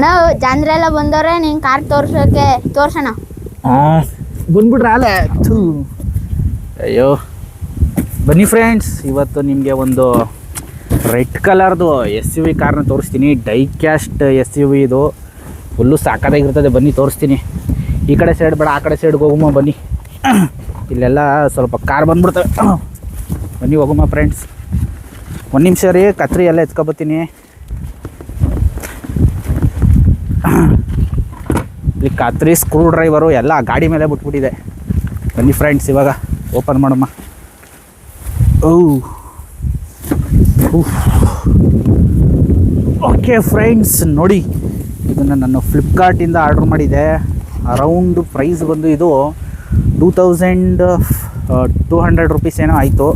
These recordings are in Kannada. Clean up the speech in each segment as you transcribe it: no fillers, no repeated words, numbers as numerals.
ಅಣ್ಣ ಜಾನ್ರೆಲ್ಲ ಬಂದವ್ರೆ ನಿನ್ ಕಾರ್ ತೋರ್ಸೋಣ. ಬಂದ್ಬಿಟ್ರೆ ಆಲೆ. ಅಯ್ಯೋ ಬನ್ನಿ ಫ್ರೆಂಡ್ಸ್, ಇವತ್ತು ನಿಮಗೆ ಒಂದು ರೆಡ್ ಕಲರ್ದು SUV ಕಾರ್ನ ತೋರಿಸ್ತೀನಿ. ಡೈ ಕ್ಯಾಸ್ಟ್ SUV ಇದು. ಫುಲ್ಲು ಸಾಕಾಗಿರ್ತದೆ. ಬನ್ನಿ ತೋರಿಸ್ತೀನಿ. ಈ ಕಡೆ ಸೈಡ್ ಬೇಡ, ಆ ಕಡೆ ಸೈಡ್ಗೆ ಹೋಗುಮ್ಮ ಬನ್ನಿ. ಇಲ್ಲೆಲ್ಲ ಸ್ವಲ್ಪ ಕಾರ್ ಬಂದ್ಬಿಡ್ತವೆ. ಬನ್ನಿ ಹೋಗುಮ್ಮ ಫ್ರೆಂಡ್ಸ್. ಒಂದು ನಿಮಿಷ ರೀ, ಕತ್ರಿ ಎಲ್ಲ ಎತ್ಕೊಬತ್ತೀನಿ. ಇಲ್ಲಿ ಕತ್ರಿ, ಸ್ಕ್ರೂ ಡ್ರೈವರು ಎಲ್ಲ ಗಾಡಿ ಮೇಲೆ ಬಿಟ್ಬಿಟ್ಟಿದೆ. ಬನ್ನಿ ಫ್ರೆಂಡ್ಸ್, ಇವಾಗ ಓಪನ್ ಮಾಡಮ್ಮ. ಓಕೆ ಫ್ರೆಂಡ್ಸ್, ನೋಡಿ ಇದನ್ನು ನಾನು ಫ್ಲಿಪ್ಕಾರ್ಟಿಂದ ಆರ್ಡ್ರ್ ಮಾಡಿದೆ. ಅರೌಂಡ್ ಪ್ರೈಸ್ ಬಂದು ಇದು 2200 ರುಪೀಸ್ ಏನೋ ಆಯಿತು.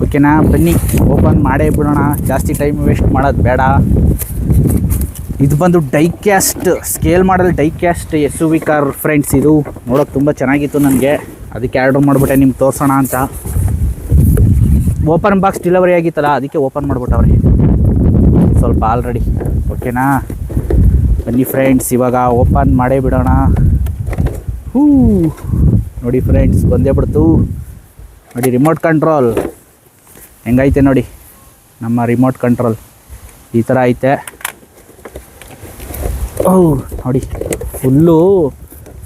ಓಕೆನಾ, ಬನ್ನಿ ಓಪನ್ ಮಾಡೇ ಬಿಡೋಣ. ಜಾಸ್ತಿ ಟೈಮ್ ವೇಸ್ಟ್ ಮಾಡೋದು ಬೇಡ. ಇದು ಬಂದು die cast, scale model die cast SUV car friends. ಇದು ನೋಡೋಕೆ ತುಂಬ ಚೆನ್ನಾಗಿತ್ತು ನನಗೆ, ಅದಕ್ಕೆ ಆರ್ಡ್ರ್ ಮಾಡಿಬಿಟ್ಟೆ ನಿಮ್ಗೆ ತೋರಿಸೋಣ ಅಂತ. ಓಪನ್ ಬಾಕ್ಸ್ ಡೆಲಿವರಿ ಆಗಿತ್ತಲ್ಲ, ಅದಕ್ಕೆ ಓಪನ್ ಮಾಡಿಬಿಟ್ಟವ್ರೆ ಸ್ವಲ್ಪ ಆಲ್ರೆಡಿ. ಓಕೆನಾ, ಬನ್ನಿ ಫ್ರೆಂಡ್ಸ್ ಇವಾಗ ಓಪನ್ ಮಾಡೇ ಬಿಡೋಣ. ನೋಡಿ ಫ್ರೆಂಡ್ಸ್, ಬಂದೇ ಬಿಡ್ತು. ನೋಡಿ ರಿಮೋಟ್ ಕಂಟ್ರೋಲ್ ಹೆಂಗೈತೆ ನೋಡಿ. ನಮ್ಮ ರಿಮೋಟ್ ಕಂಟ್ರೋಲ್ ಈ ಥರ ಐತೆ. ನೋಡಿ ಫುಲ್ಲು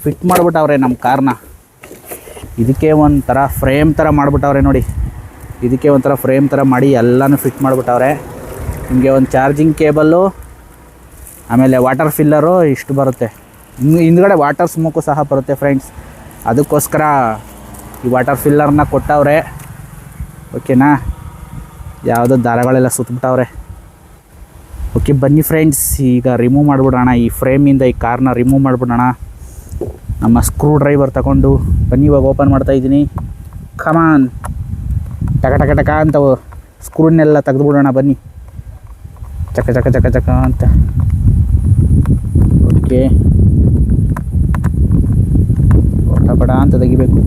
ಫಿಟ್ ಮಾಡಿಬಿಟ್ಟವ್ರೆ ನಮ್ಮ ಕಾರ್ನ. ಇದಕ್ಕೆ ಒಂಥರ ಫ್ರೇಮ್ ಥರ ಮಾಡಿಬಿಟ್ಟವ್ರೆ ನೋಡಿ. ಇದಕ್ಕೆ ಒಂಥರ ಫ್ರೇಮ್ ಥರ ಮಾಡಿ ಎಲ್ಲನೂ ಫಿಟ್ ಮಾಡಿಬಿಟ್ಟವ್ರೆ. ನಿಮಗೆ ಒಂದು ಚಾರ್ಜಿಂಗ್ ಕೇಬಲ್ಲು, ಆಮೇಲೆ ವಾಟರ್ ಫಿಲ್ಲರು ಇಷ್ಟು ಬರುತ್ತೆ. ಹಿಂದ್ಗಡೆ ವಾಟರ್ ಸ್ಮೋಕು ಸಹ ಬರುತ್ತೆ ಫ್ರೆಂಡ್ಸ್. ಅದಕ್ಕೋಸ್ಕರ ಈ ವಾಟರ್ ಫಿಲ್ಲರ್ನ ಕೊಟ್ಟವ್ರೆ. ಓಕೆನಾ, ಯಾವುದೋ ದಾರಗಳೆಲ್ಲ ಸುತ್ತಬಿಟ್ಟವ್ರೆ. ಓಕೆ ಬನ್ನಿ ಫ್ರೆಂಡ್ಸ್, ಈಗ ರಿಮೂವ್ ಮಾಡಿಬಿಡೋಣ. ಈ ಫ್ರೇಮಿಂದ ಈ ಕಾರ್ನ ರಿಮೂವ್ ಮಾಡಿಬಿಡೋಣ ನಮ್ಮ ಸ್ಕ್ರೂ ಡ್ರೈವರ್ ತಗೊಂಡು. ಬನ್ನಿ ಇವಾಗ ಓಪನ್ ಮಾಡ್ತಾಯಿದ್ದೀನಿ. ಕಮಾನ್, ಟಕ ಟಕ ಟಕ ಅಂತ ಸ್ಕ್ರೂನೆಲ್ಲ ತೆಗೆದುಬಿಡೋಣ ಬನ್ನಿ. ಚಕ ಚಕ ಚಕ ಚಕ ಅಂತ. ಓಕೆ, ಬಡ ಅಂತ ತೆಗಿಬೇಕು.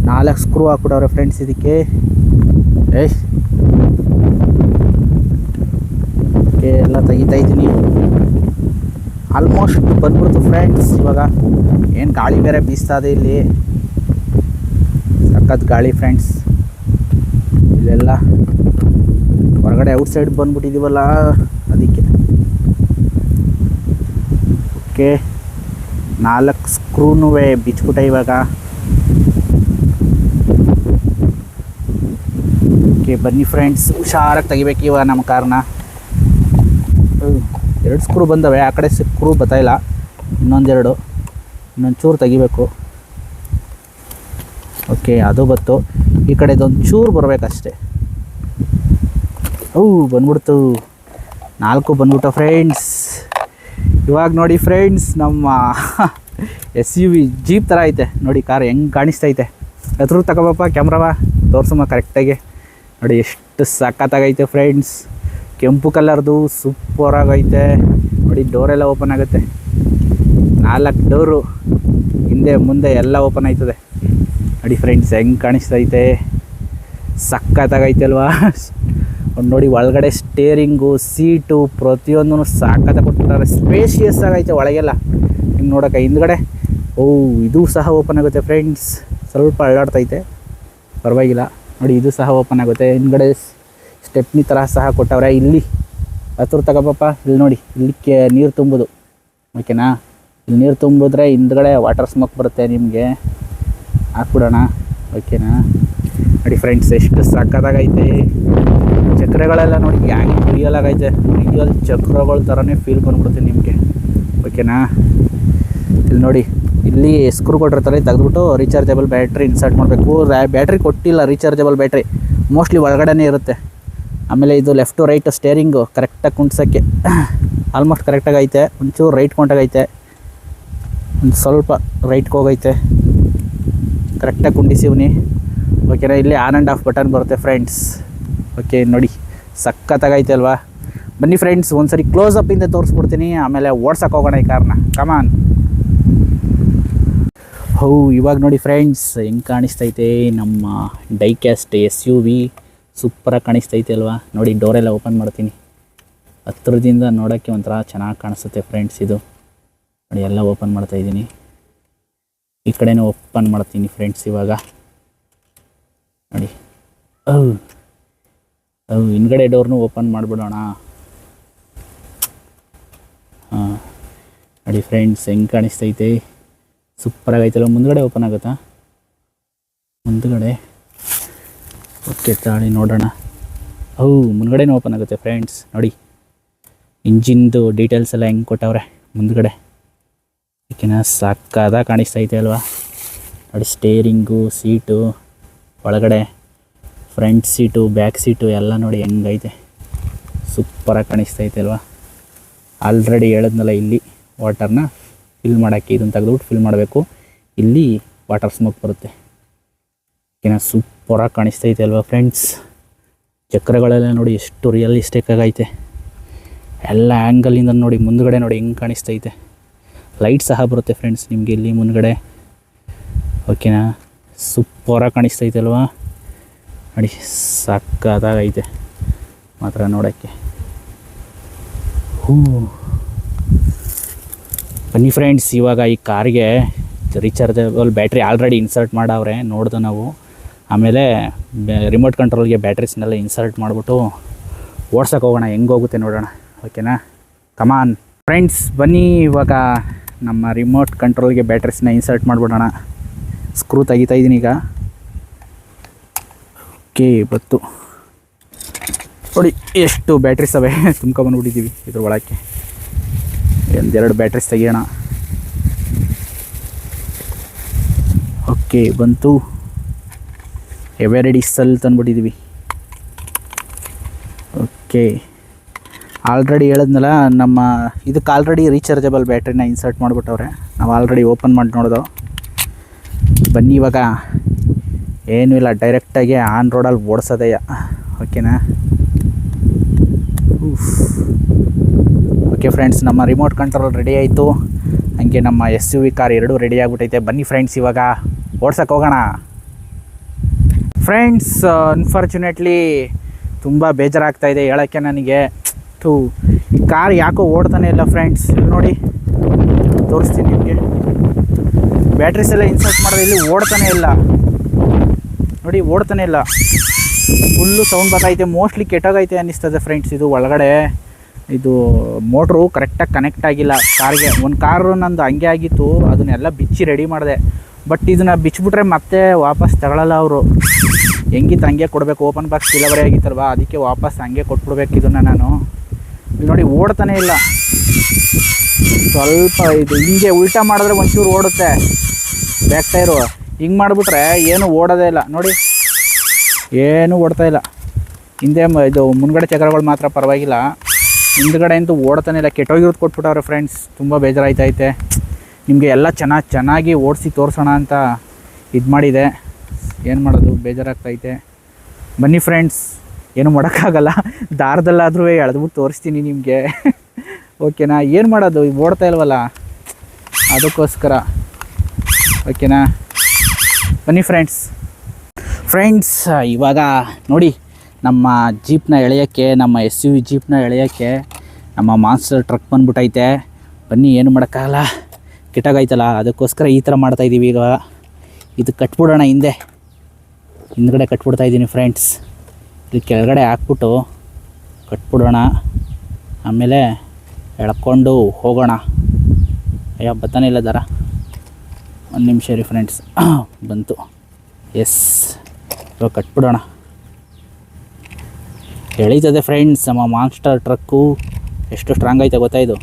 4 ಸ್ಕ್ರೂ ಹಾಕ್ಬಿಟ್ಟವ್ರೆ ಫ್ರೆಂಡ್ಸ್ ಇದಕ್ಕೆ. ಓಕೆ, ಎಲ್ಲ ತೆಗಿತಾ ಇದ್ದೀನಿ. ಆಲ್ಮೋಸ್ಟ್ ಬಂದ್ಬಿಡ್ತು ಫ್ರೆಂಡ್ಸ್. ಇವಾಗ ಏನು ಗಾಳಿ ಬೇರೆ ಬೀಸ್ತಾ ಇದೆ ಇಲ್ಲಿ, ಸಖತ್ ಗಾಳಿ ಫ್ರೆಂಡ್ಸ್. ಇಲ್ಲೆಲ್ಲ ಹೊರಗಡೆ ಔಟ್ಸೈಡ್ ಬಂದ್ಬಿಟ್ಟಿದ್ದೀವಲ್ಲ ಅದಕ್ಕೆ. ಓಕೆ, 4 ಸ್ಕ್ರೂನೂ ಬಿಚ್ಬಿಟ್ಟೆ ಇವಾಗ. ಓಕೆ ಬನ್ನಿ ಫ್ರೆಂಡ್ಸ್, ಹುಷಾರಾಗಿ ತೆಗಿಬೇಕು ಇವಾಗ ನಮ್ಮ ಕಾರ್ನ. 2 ಸ್ಕ್ರೂ ಬಂದವೆ, ಆ ಕಡೆ ಸ್ಕ್ರೂ ಬರ್ತಾಯಿಲ್ಲ. ಇನ್ನೊಂದು ಚೂರು ತೆಗಿಬೇಕು. ಓಕೆ, ಅದು ಬತ್ತು. ಈ ಕಡೆದೊಂದು ಚೂರು ಬರಬೇಕಷ್ಟೆ. ಬಂದ್ಬಿಡ್ತು. 4 ಬಂದ್ಬಿಟ್ಟು ಫ್ರೆಂಡ್ಸ್. ಇವಾಗ ನೋಡಿ ಫ್ರೆಂಡ್ಸ್, ನಮ್ಮ SUV ಜೀಪ್ ಥರ ಐತೆ ನೋಡಿ ಕಾರ್. ಹೆಂಗೆ ಕಾಣಿಸ್ತೈತೆ ಹತ್ರ ತಗೋಬಪ್ಪ ಕ್ಯಾಮ್ರಾವ, ತೋರ್ಸಮ್ಮ ಕರೆಕ್ಟಾಗಿ. ನೋಡಿ ಎಷ್ಟು ಸಖತ್ತಾಗೈತೆ ಫ್ರೆಂಡ್ಸ್. ಕೆಂಪು ಕಲರ್ದು ಸೂಪರಾಗೈತೆ ನೋಡಿ. ಡೋರೆಲ್ಲ ಓಪನ್ ಆಗುತ್ತೆ. 4 ಡೋರು, ಹಿಂದೆ ಮುಂದೆ ಎಲ್ಲ ಓಪನ್ ಆಯ್ತದೆ ನೋಡಿ ಫ್ರೆಂಡ್ಸ್. ಹೆಂಗೆ ಕಾಣಿಸ್ತೈತೆ, ಸಖತ್ತಾಗೈತೆ ಅಲ್ವಾ. ಒಂದು ನೋಡಿ ಒಳಗಡೆ ಸ್ಟೇರಿಂಗು, ಸೀಟು ಪ್ರತಿಯೊಂದೂ ಸಾಕತ್ತಾಗಿ ಕೊಟ್ಬಿಟ್ಟಾರೆ. ಸ್ಪೇಷಿಯಸ್ ಆಗೈತೆ ಒಳಗೆಲ್ಲ. ಹಿಂಗೆ ನೋಡೋಕೆ ಹಿಂದ್ಗಡೆ ಇದು ಸಹ ಓಪನ್ ಆಗುತ್ತೆ ಫ್ರೆಂಡ್ಸ್. ಸ್ವಲ್ಪ ಅಳ್ಳಾಡ್ತೈತೆ, ಪರವಾಗಿಲ್ಲ ನೋಡಿ. ಇದು ಸಹ ಓಪನ್ ಆಗುತ್ತೆ. ಹಿಂದ್ಗಡೆ ಸ್ಟೆಪ್ನಿ ಥರ ಸಹ ಕೊಟ್ಟವ್ರೆ. ಇಲ್ಲಿ ಹತ್ರ ತಗೋಬಪ್ಪ, ಇಲ್ಲಿ ನೋಡಿ, ಇಲ್ಲಿಕ್ಕೆ ನೀರು ತುಂಬೋದು. ಓಕೆನಾ, ಇಲ್ಲಿ ನೀರು ತುಂಬಿದ್ರೆ ಹಿಂದ್ಗಡೆ ವಾಟರ್ ಸ್ಮೋಕ್ ಬರುತ್ತೆ, ನಿಮಗೆ ಹಾಕ್ಬಿಡೋಣ. ಓಕೆನಾ, ನೋಡಿ ಫ್ರೆಂಡ್ಸ್ ಎಷ್ಟು ಸಕ್ಕತ್ತಾಗೈತೆ. ಚಕ್ರಗಳೆಲ್ಲ ನೋಡಿ ಹ್ಯಾಂಗೆ ರಿಯಲ್ ಆಗೈತೆ. ರಿಯಲ್ ಚಕ್ರಗಳ ಥರನೇ ಫೀಲ್ ಬಂದ್ಬಿಡುತ್ತೆ ನಿಮಗೆ. ಓಕೆನಾ, ಇಲ್ಲಿ ನೋಡಿ, ಇಲ್ಲಿ ಸ್ಕ್ರೂ ಕೊಟ್ಟಿರ್ತಾರೆ, ತೆಗೆದ್ಬಿಟ್ಟು ರೀಚಾರ್ಜಬಲ್ ಬ್ಯಾಟ್ರಿ ಇನ್ಸರ್ಟ್ ಮಾಡಬೇಕು. ಬ್ಯಾಟ್ರಿ ಕೊಟ್ಟಿಲ್ಲ, ರೀಚಾರ್ಜಬಲ್ ಬ್ಯಾಟ್ರಿ ಮೋಸ್ಟ್ಲಿ ಒಳಗಡೆ ಇರುತ್ತೆ. ಆಮೇಲೆ ಇದು ಲೆಫ್ಟ್ ಟು ರೈಟ್ ಸ್ಟೇರಿಂಗು ಕರೆಕ್ಟಾಗಿ ಕುಂಡ್ಸೋಕ್ಕೆ ಆಲ್ಮೋಸ್ಟ್ ಕರೆಕ್ಟಾಗಿ ಐತೆ. ಒಂಚೂರು ರೈಟ್ ಕೊಂಟಾಗೈತೆ, ಒಂದು ಸ್ವಲ್ಪ ರೈಟ್ಗೆ ಹೋಗೈತೆ. ಕರೆಕ್ಟಾಗಿ ಕುಂಡಿಸಿವ್ನಿ. ಓಕೆನಾ, ಇಲ್ಲಿ ಆನ್ ಆ್ಯಂಡ್ ಆಫ್ ಬಟನ್ ಬರುತ್ತೆ ಫ್ರೆಂಡ್ಸ್. ಓಕೆ ನೋಡಿ, ಸಖತ್ತಾಗೈತೆ ಅಲ್ವಾ. ಬನ್ನಿ ಫ್ರೆಂಡ್ಸ್, ಒಂದ್ಸರಿ ಕ್ಲೋಸಪ್ಪಿಂದ ತೋರಿಸ್ಬಿಡ್ತೀನಿ, ಆಮೇಲೆ ಓಡ್ಸಕ್ಕೆ ಹೋಗೋಣ ಈ ಕಾರ್ನ. ಕಮಾನ್. ಇವಾಗ ನೋಡಿ ಫ್ರೆಂಡ್ಸ್, ಹೆಂಗೆ ಕಾಣಿಸ್ತೈತೆ ನಮ್ಮ ಡೈ ಕ್ಯಾಸ್ಟ್ SUV. ಸೂಪರಾಗಿ ಕಾಣಿಸ್ತೈತೆ ಅಲ್ವಾ. ನೋಡಿ ಡೋರೆಲ್ಲ ಓಪನ್ ಮಾಡ್ತೀನಿ. ಹತ್ರದಿಂದ ನೋಡೋಕ್ಕೆ ಒಂಥರ ಚೆನ್ನಾಗಿ ಕಾಣಿಸುತ್ತೆ ಫ್ರೆಂಡ್ಸ್. ಇದು ನೋಡಿ ಎಲ್ಲ ಓಪನ್ ಮಾಡ್ತಾಯಿದ್ದೀನಿ. ಈ ಕಡೆನೂ ಓಪನ್ ಮಾಡ್ತೀನಿ ಫ್ರೆಂಡ್ಸ್. ಇವಾಗ ನೋಡಿ ಹಿಂದ್ಗಡೆ ಡೋರ್ನು ಓಪನ್ ಮಾಡಿಬಿಡೋಣ. ಹಾಂ ನೋಡಿ ಫ್ರೆಂಡ್ಸ್ ಹೆಂಗೆ ಕಾಣಿಸ್ತೈತೆ, ಸೂಪರಾಗೈತಲ್ಲ. ಮುಂದ್ಗಡೆ ಓಪನ್ ಆಗುತ್ತಾ? ಮುಂದ್ಗಡೆ ಓಕೆ ತಾಳಿ ನೋಡೋಣ. ಮುಂದ್ಗಡೆನೂ ಓಪನ್ ಆಗುತ್ತೆ ಫ್ರೆಂಡ್ಸ್. ನೋಡಿ ಇಂಜಿನ್ದು ಡೀಟೇಲ್ಸ್ ಎಲ್ಲ ಹೆಂಗೆ ಕೊಟ್ಟವ್ರೆ ಮುಂದ್ಗಡೆ. ಏಕೆನಾ ಸಾಕಾದಾಗ ಕಾಣಿಸ್ತೈತೆ ಅಲ್ವಾ? ನೋಡಿ ಸ್ಟೇರಿಂಗು, ಸೀಟು, ಒಳಗಡೆ ಫ್ರಂಟ್ ಸೀಟು, ಬ್ಯಾಕ್ ಸೀಟು ಎಲ್ಲ ನೋಡಿ ಹೆಂಗೈತೆ, ಸೂಪರಾಗಿ ಕಾಣಿಸ್ತೈತೆ ಅಲ್ವಾ? ಆಲ್ರೆಡಿ ಹೇಳಿದ್ನಲ್ಲ, ಇಲ್ಲಿ ವಾಟರ್ನ ಫಿಲ್ ಮಾಡೋಕ್ಕೆ ಇದನ್ನು ತೆಗೆದುಬಿಟ್ಟು ಫಿಲ್ ಮಾಡಬೇಕು. ಇಲ್ಲಿ ವಾಟರ್ ಸ್ಮೋಕ್ ಬರುತ್ತೆ. ಏನ ಸೂಪರಾಗಿ ಕಾಣಿಸ್ತೈತೆ ಅಲ್ವಾ ಫ್ರೆಂಡ್ಸ್? ಚಕ್ರಗಳೆಲ್ಲ ನೋಡಿ ಎಷ್ಟು ರಿಯಲಿಸ್ಟಿಕ್ ಆಗೈತೆ. ಎಲ್ಲ ಆ್ಯಂಗಲಿಂದ ನೋಡಿ ಮುಂದ್ಗಡೆ ನೋಡಿ ಹೆಂಗೆ ಕಾಣಿಸ್ತೈತೆ. ಲೈಟ್ ಸಹ ಬರುತ್ತೆ ಫ್ರೆಂಡ್ಸ್ ನಿಮಗೆ ಇಲ್ಲಿ ಮುಂದ್ಗಡೆ. ಓಕೆನಾ? ಸೂಪರಾಗಿ ಕಾಣಿಸ್ತೈತೆ ಅಲ್ವಾ? ನೋಡಿ ಸಕ್ಕತ್ತಾಗೈತೆ ಮಾತ್ರ ನೋಡೋಕ್ಕೆ. ಬನ್ನಿ ಫ್ರೆಂಡ್ಸ್, ಇವಾಗ ಈ ಕಾರ್ಗೆ ರೀಚಾರ್ಜಬಲ್ ಬ್ಯಾಟ್ರಿ ಆಲ್ರೆಡಿ ಇನ್ಸರ್ಟ್ ಮಾಡವ್ರೆ, ನೋಡ್ದೆ ನಾವು. ಆಮೇಲೆ ರಿಮೋಟ್ ಕಂಟ್ರೋಲ್ಗೆ ಬ್ಯಾಟ್ರೀಸ್ನೆಲ್ಲ ಇನ್ಸರ್ಟ್ ಮಾಡಿಬಿಟ್ಟು ಓಡ್ಸೋಕೆ ಹೋಗೋಣ, ಹೆಂಗೆ ಹೋಗುತ್ತೆ ನೋಡೋಣ. ಓಕೆನಾ? ಕಮಾನ್ ಫ್ರೆಂಡ್ಸ್, ಬನ್ನಿ ಇವಾಗ ನಮ್ಮ ರಿಮೋಟ್ ಕಂಟ್ರೋಲ್ಗೆ ಬ್ಯಾಟ್ರೀಸ್ನ ಇನ್ಸರ್ಟ್ ಮಾಡಿಬಿಡೋಣ. ಸ್ಕ್ರೂ ತೆಗಿತಾ ಇದ್ದೀನಿ ಈಗ. ಓಕೆ, ಬತ್ತು ನೋಡಿ ಎಷ್ಟು ಬ್ಯಾಟ್ರೀಸ್ ಅವೆ, ತುಂಬ್ಕೊಂಬಂದ್ಬಿಟ್ಟಿದ್ದೀವಿ ಇದ್ರ ಒಳಕ್ಕೆ. ಒಂದೆರಡು ಬ್ಯಾಟ್ರೀಸ್ ತೆಗಿಯೋಣ. ಓಕೆ, ಬಂತು. ಎವರೆಡಿಸಲ್ಲಿ ತಂದುಬಿಟ್ಟಿದ್ದೀವಿ. ಓಕೆ, ಆಲ್ರೆಡಿ ಹೇಳಿದ್ನಲ್ಲ, ನಮ್ಮ ಇದಕ್ಕೆ ಆಲ್ರೆಡಿ ರೀಚಾರ್ಜಬಲ್ ಬ್ಯಾಟ್ರಿನ ಇನ್ಸರ್ಟ್ ಮಾಡಿಬಿಟ್ಟವ್ರೆ. ನಾವು ಆಲ್ರೆಡಿ ಓಪನ್ ಮಾಡಿ ನೋಡ್ದೋ. ಬನ್ನಿ ಇವಾಗ ಏನೂ ಇಲ್ಲ, ಡೈರೆಕ್ಟಾಗಿ ಆನ್ ರೋಡಲ್ಲಿ ಓಡಿಸೋದೆಯ. ಓಕೆನಾ? ಓಕೆ ಫ್ರೆಂಡ್ಸ್, ನಮ್ಮ ರಿಮೋಟ್ ಕಂಟ್ರೋಲ್ ರೆಡಿ ಆಯಿತು. ಹಾಗೆ ನಮ್ಮ SUV ಕಾರ್ ಎರಡೂ ರೆಡಿ ಆಗಿಬಿಟ್ಟೈತೆ. ಬನ್ನಿ ಫ್ರೆಂಡ್ಸ್, ಇವಾಗ ಓಡ್ಸೋಕೆ ಹೋಗೋಣ. ಫ್ರೆಂಡ್ಸ್, ಅನ್ಫಾರ್ಚುನೇಟ್ಲಿ ತುಂಬ ಬೇಜಾರಾಗ್ತಾಯಿದೆ ಹೇಳೋಕ್ಕೆ ನನಗೆ. ಈ ಕಾರ್ ಯಾಕೋ ಓಡ್ತಾನೆ ಇಲ್ಲ ಫ್ರೆಂಡ್ಸ್. ನೋಡಿ ತೋರಿಸ್ತೀನಿ ನಿಮಗೆ. ಬ್ಯಾಟ್ರೀಸ್ ಎಲ್ಲ ಇನ್ಸರ್ಟ್ ಮಾಡಿದ್ರೆ ಇಲ್ಲಿ ಓಡ್ತಾನೆ ಇಲ್ಲ ನೋಡಿ, ಓಡ್ತಾನೆ ಇಲ್ಲ. ಫುಲ್ಲು ಸೌಂಡ್ ಬರ್ತೈತೆ. ಮೋಸ್ಟ್ಲಿ ಕೆಟ್ಟೋಗೈತೆ ಅನ್ನಿಸ್ತದೆ ಫ್ರೆಂಡ್ಸ್. ಇದು ಒಳಗಡೆ ಇದು ಮೋಟ್ರು ಕರೆಕ್ಟಾಗಿ ಕನೆಕ್ಟ್ ಆಗಿಲ್ಲ ಕಾರ್ಗೆ. ಒಂದು ಕಾರು ನಂದು ಹಂಗೆ ಆಗಿತ್ತು, ಅದನ್ನೆಲ್ಲ ಬಿಚ್ಚಿ ರೆಡಿ ಮಾಡಿದೆ. ಬಟ್ ಇದನ್ನು ಬಿಚ್ಚಿಬಿಟ್ರೆ ಮತ್ತೆ ವಾಪಸ್ ತಗೊಳ್ಳಲ್ಲ ಅವರು. ಹೆಂಗಿತ್ತು ಹಂಗೆ ಕೊಡಬೇಕು. ಓಪನ್ ಬಾಕ್ಸ್ ಡೆಲಿವರಿ ಆಗಿತ್ತಲ್ವ, ಅದಕ್ಕೆ ವಾಪಸ್ ಹಂಗೆ ಕೊಟ್ಬಿಡ್ಬೇಕು ಇದನ್ನು ನಾನು. ಇಲ್ಲಿ ನೋಡಿ ಓಡ್ತಾನೆ ಇಲ್ಲ. ಸ್ವಲ್ಪ ಇದು ಹಿಂಗೆ ಉಲ್ಟಾ ಮಾಡಿದ್ರೆ ಒಂಚೂರು ಓಡುತ್ತೆ ಬ್ಯಾಕ್ ಟೈರು. ಹಿಂಗೆ ಮಾಡಿಬಿಟ್ರೆ ಏನು ಓಡೋದೇ ಇಲ್ಲ ನೋಡಿ, ಏನೂ ಓಡ್ತಾ ಇಲ್ಲ. ಹಿಂದೆ ಇದು ಮುಂದ್ಗಡೆ ಚಕ್ರಗಳು ಮಾತ್ರ ಪರವಾಗಿಲ್ಲ, ಹಿಂದ್ಗಡೆ ಅಂತೂ ಓಡ್ತಾನೆ ಇಲ್ಲ. ಕೆಟ್ಟೋಗಿರೋದು ಕೊಟ್ಬಿಟ್ಟವ್ರೆ ಫ್ರೆಂಡ್ಸ್. ತುಂಬ ಬೇಜಾರಾಯ್ತೈತೆ. ನಿಮಗೆ ಎಲ್ಲ ಚೆನ್ನಾಗಿ ಓಡಿಸಿ ತೋರಿಸೋಣ ಅಂತ ಇದು ಮಾಡಿದೆ. ಏನು ಮಾಡೋದು, ಬೇಜಾರಾಗ್ತೈತೆ. ಬನ್ನಿ ಫ್ರೆಂಡ್ಸ್, ಏನು ಮಾಡೋಕ್ಕಾಗಲ್ಲ. ದಾರದಲ್ಲಾದರೂ ಎಳೆದ್ಬಿಟ್ಟು ತೋರಿಸ್ತೀನಿ ನಿಮಗೆ. ಓಕೆನಾ? ಏನು ಮಾಡೋದು, ಓಡ್ತಾ ಇಲ್ವಲ್ಲ, ಅದಕ್ಕೋಸ್ಕರ. ಓಕೆನಾ? ಬನ್ನಿ ಫ್ರೆಂಡ್ಸ್, ಇವಾಗ ನೋಡಿ ನಮ್ಮ ಜೀಪ್ನ ಎಳೆಯೋಕ್ಕೆ, ನಮ್ಮ SUV ಜೀಪ್ನ ಎಳೆಯೋಕ್ಕೆ ನಮ್ಮ ಮಾನ್ಸ್ಟರ್ ಟ್ರಕ್ ಬಂದ್ಬಿಟ್ಟೈತೆ. ಬನ್ನಿ, ಏನು ಮಾಡೋಕ್ಕಾಗಲ್ಲ, ಕೆಟ್ಟಾಗೈತಲ್ಲ, ಅದಕ್ಕೋಸ್ಕರ ಈ ಥರ ಮಾಡ್ತಾಯಿದ್ದೀವಿ. ಈಗ ಇದು ಕಟ್ಬಿಡೋಣ, ಹಿಂದ್ಗಡೆ ಕಟ್ಬಿಡ್ತಾಯಿದ್ದೀನಿ ಫ್ರೆಂಡ್ಸ್. ಇಲ್ಲಿ ಕೆಳಗಡೆ ಹಾಕ್ಬಿಟ್ಟು ಕಟ್ಬಿಡೋಣ, ಆಮೇಲೆ ಎಳ್ಕೊಂಡು ಹೋಗೋಣ. ಅಯ್ಯೋ ಬರ್ತಾನೆ ಇಲ್ಲ ದಾರ. ಒಂದು ನಿಮಿಷ ರೀ ಫ್ರೆಂಡ್ಸ್, ಬಂತು. ಎಸ್, ಇವಾಗ ಕಟ್ಬಿಡೋಣ. ಎಳೀತದೆ ಫ್ರೆಂಡ್ಸ್ ನಮ್ಮ ಮಾನ್ಸ್ಟರ್ ಟ್ರಕ್ಕು. ಎಷ್ಟು ಸ್ಟ್ರಾಂಗ್ ಐತೆ ಗೊತ್ತಾ, ಇದು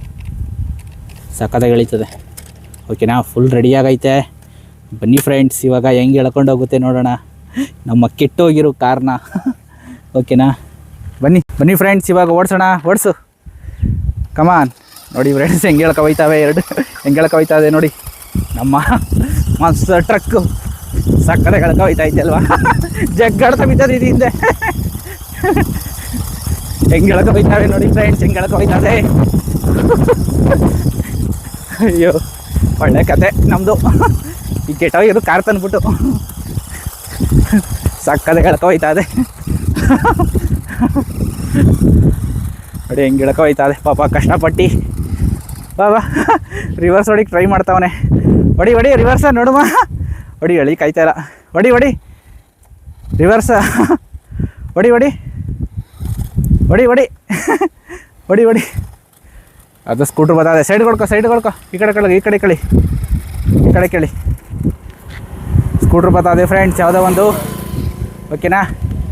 ಸಖತ್ತಾಗಿ ಎಳೀತದೆ. ಓಕೆನಾ? ಫುಲ್ ರೆಡಿಯಾಗೈತೆ. ಬನ್ನಿ ಫ್ರೆಂಡ್ಸ್, ಇವಾಗ ಹೆಂಗೆ ಎಳ್ಕೊಂಡು ಹೋಗುತ್ತೆ ನೋಡೋಣ ನಮ್ಮ ಕೆಟ್ಟೋಗಿರೋ ಕಾರ್ನ. ಓಕೆನಾ? ಬನ್ನಿ ಫ್ರೆಂಡ್ಸ್, ಇವಾಗ ಓಡಿಸು. ಕಮಾನ್. ನೋಡಿ ಫ್ರೆಂಡ್ಸ್, ಹೆಂಗೆ ಎಳ್ಕೊಯ್ತಾವೆ, ಹೆಂಗೆ ಎಳ್ಕೊಯ್ತಾವೆ ನೋಡಿ ನಮ್ಮ ಮಾನ್ಸ್ಟರ್ ಟ್ರಕ್ಕು. ಸಕ್ಕತ್ತಾಗಿ ಎಳ್ಕೊಯ್ತೈತೆ ಅಲ್ವಾ? ಜಗ್ಗಾಡ್ತಾ ಬಿದ್ದದ ಇದು ಹಿಂದೆ. ಹೆಂಗೆ ಎಳ್ಕೊಯ್ತಾವೆ ನೋಡಿ ಫ್ರೆಂಡ್ಸ್, ಹೆಂಗೆ ಎಳ್ಕೊಯ್ತದೆ. ಅಯ್ಯೋ, ಒಳ್ಳೆ ಕತೆ ನಮ್ಮದು. ಈ ಕೆಟ್ಟೋಗಿರೋ ಕಾರ್ ತಂದ್ಬಿಟ್ಟು ಸಕ್ಕತ್ತಾಗಿ ಎಳ್ಕೊಯ್ತದೆ. ನೋಡಿ ಹೆಂಗೆ ಇಳ್ಕೊಯ್ತದೆ ಪಾಪ ಕಷ್ಟಪಟ್ಟು ಬಾಬಾ ರಿವರ್ಸ್ ಹೊಡಿಗೆ ಟ್ರೈ ಮಾಡ್ತಾವನೆ. ಹೊಡಿ ಹೊಡಿ ರಿವರ್ಸ ನೋಡುವ, ಹೊಡಿ ಎಳಿ ಕಾಯ್ತಾ ಇಲ್ಲ, ಹೊಡಿ ಹೊಡಿ ರಿವರ್ಸ, ಹೊಡಿ ಹೊಡಿ ಹೊಡಿ ಹೊಡಿ ಹೊಡಿ ಹೊಡಿ. ಅದು ಸ್ಕೂಟ್ರ್ ಬರ್ತದೆ, ಸೈಡ್ ಕೊಡ್ಕೊ ಈ ಕಡೆ ಕಳಿ ಈ ಕಡೆ ಕೇಳಿ ಸ್ಕೂಟ್ರ್ ಬರ್ತದೆ ಫ್ರೆಂಡ್ಸ್ ಯಾವುದೋ ಒಂದು. ಓಕೆನಾ,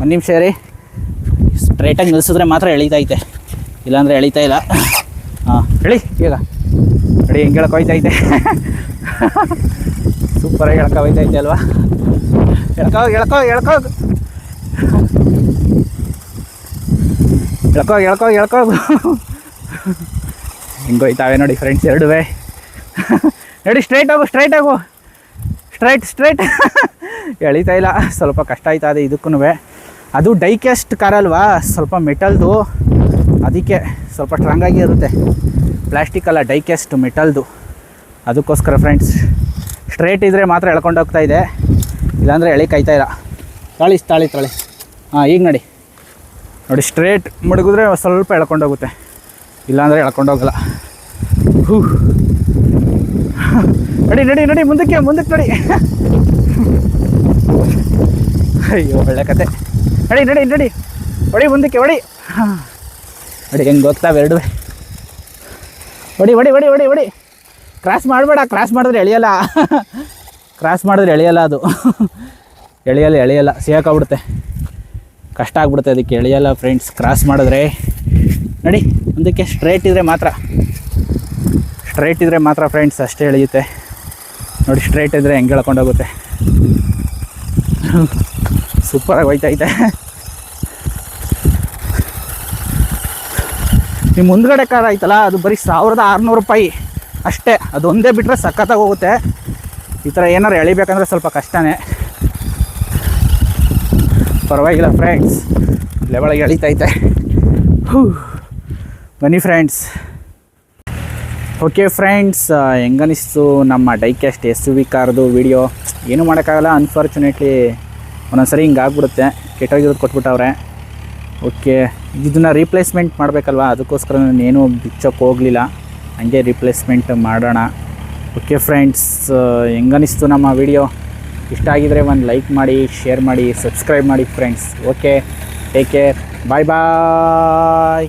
ಒಂದು ನಿಮಿಷ ರೀ, ಸ್ಟ್ರೈಟಾಗಿ ನಿಲ್ಲಿಸಿದ್ರೆ ಮಾತ್ರ ಎಳೀತೈತೆ, ಇಲ್ಲಾಂದರೆ ಎಳೀತಾ ಇಲ್ಲ. ಹಾಂ ಹೇಳಿ ಈಗ ನೋಡಿ ಹೆಂಗೆ ಹೋಯ್ತೈತೆ ಸೂಪರಾಗಿ ಹೋಯ್ತೈತೆ ಅಲ್ವಾ? ಎಳ್ಕೋ ಹಿಂಗೋಯ್ತಾವೆ ನೋಡಿ ಫ್ರೆಂಡ್ಸ್ ಎರಡುವೆ. ನೋಡಿ ಸ್ಟ್ರೈಟ್ ಆಗು ಸ್ಟ್ರೈಟ್ ಎಳೀತಾ ಇಲ್ಲ, ಸ್ವಲ್ಪ ಕಷ್ಟ ಆಯ್ತದೆ ಇದಕ್ಕೂ. ಅದು ಡೈಕ್ಯಾಸ್ಟ್ ಕಾರಲ್ವಾ, ಸ್ವಲ್ಪ ಮೆಟಲ್ದು, ಅದಕ್ಕೆ ಸ್ವಲ್ಪ ಸ್ಟ್ರಾಂಗಾಗಿ ಇರುತ್ತೆ. ಪ್ಲಾಸ್ಟಿಕ್ ಅಲ್ಲ, ಡೈಕ್ಯಾಸ್ಟ್ ಮೆಟಲ್ದು, ಅದಕ್ಕೋಸ್ಕರ ಫ್ರೆಂಡ್ಸ್. ಸ್ಟ್ರೈಟ್ ಇದ್ದರೆ ಮಾತ್ರ ಎಳ್ಕೊಂಡು ಹೋಗ್ತಾ ಇದೆ, ಇಲ್ಲಾಂದರೆ ಎಳಿಕಾಯ್ತಾ ಇಲ್ಲ. ತಾಳಿ ಹಾಂ ಈಗ ನೋಡಿ ಸ್ಟ್ರೇಟ್ ಮಡಗಿದ್ರೆ ಸ್ವಲ್ಪ ಎಳ್ಕೊಂಡೋಗುತ್ತೆ, ಇಲ್ಲಾಂದರೆ ಎಳ್ಕೊಂಡೋಗಲ್ಲ. ನಡಿ ಮುಂದಕ್ಕೆ ನೋಡಿ. ಅಯ್ಯೋ ಒಳ್ಳೆ ಕತೆ. ನಡಿ ಹೊಡಿ ಮುಂದಕ್ಕೆ ಹೊಡಿ. ಹಾಂ ನೋಡಿ ಹೆಂಗೆ ಹೋಗ್ತಾವೆ ಎರಡುವೆ. ಹೊಡಿ ಕ್ರಾಸ್ ಮಾಡಬೇಡ, ಕ್ರಾಸ್ ಮಾಡಿದ್ರೆ ಎಳೆಯಲ್ಲ ಅದು ಎಳೆಯಲ್ಲ ಸಿಗಾಕಾಗ್ಬಿಡುತ್ತೆ, ಕಷ್ಟ ಆಗ್ಬಿಡುತ್ತೆ, ಅದಕ್ಕೆ ಎಳೆಯಲ್ಲ ಫ್ರೆಂಡ್ಸ್ ಕ್ರಾಸ್ ಮಾಡಿದ್ರೆ. ನೋಡಿ ಮುಂದಕ್ಕೆ ಸ್ಟ್ರೈಟ್ ಇದ್ದರೆ ಮಾತ್ರ ಫ್ರೆಂಡ್ಸ್ ಅಷ್ಟೇ ಎಳೆಯುತ್ತೆ. ನೋಡಿ ಸ್ಟ್ರೈಟ್ ಇದ್ದರೆ ಹೆಂಗೆ ಎಳ್ಕೊಂಡೋಗುತ್ತೆ. ಸೂಪರಾಗಿ ಹೋಯ್ತೈತೆ. ನಿಮ್ಮ ಮುಂದ್ಗಡೆ ಕಾರ್ ಆಯ್ತಲ್ಲ, ಅದು ಬರೀ 1600 ರೂಪಾಯಿ ಅಷ್ಟೇ, ಅದೊಂದೇ ಬಿಟ್ಟರೆ ಸಖತ್ತಾಗಿ ಹೋಗುತ್ತೆ. ಈ ಥರ ಏನಾರು ಎಳಿಬೇಕಂದ್ರೆ ಸ್ವಲ್ಪ ಕಷ್ಟನೇ, ಪರವಾಗಿಲ್ಲ ಫ್ರೆಂಡ್ಸ್, ಲೆವೆಲಾಗಿ ಎಳಿತೈತೆ. ಬನ್ನಿ ಫ್ರೆಂಡ್ಸ್. ಓಕೆ ಫ್ರೆಂಡ್ಸ್, ಹೆಂಗನಿಸ್ತು ನಮ್ಮ ಡೈಕ್ಯಾಸ್ಟ್ SUV ಕಾರ್ದು ವೀಡಿಯೋ? ಏನೂ ಮಾಡೋಕ್ಕಾಗಲ್ಲ, ಅನ್ಫಾರ್ಚುನೇಟ್ಲಿ ಒಂದೊಂದ್ಸರಿ ಹಿಂಗೆ ಆಗ್ಬಿಡುತ್ತೆ, ಕೆಟ್ಟೋಗಿರೋದು ಕೊಟ್ಬಿಟ್ಟವ್ರೆ. ಓಕೆ, ಇದನ್ನು ರೀಪ್ಲೇಸ್ಮೆಂಟ್ ಮಾಡಬೇಕಲ್ವ, ಅದಕ್ಕೋಸ್ಕರ ನಾನು ಏನೂ ಬಿಚ್ಚೋಕ್ಕೆ ಹೋಗಲಿಲ್ಲ, ಹಂಗೆ ರೀಪ್ಲೇಸ್ಮೆಂಟ್ ಮಾಡೋಣ. ಓಕೆ ಫ್ರೆಂಡ್ಸ್, ಹೆಂಗನಿಸ್ತು ನಮ್ಮ ವೀಡಿಯೋ? ಇಷ್ಟ ಆಗಿದರೆ ಒಂದು ಲೈಕ್ ಮಾಡಿ, ಶೇರ್ ಮಾಡಿ, ಸಬ್ಸ್ಕ್ರೈಬ್ ಮಾಡಿ ಫ್ರೆಂಡ್ಸ್. ಓಕೆ, ಟೇಕ್ ಕೇರ್, ಬಾಯ್.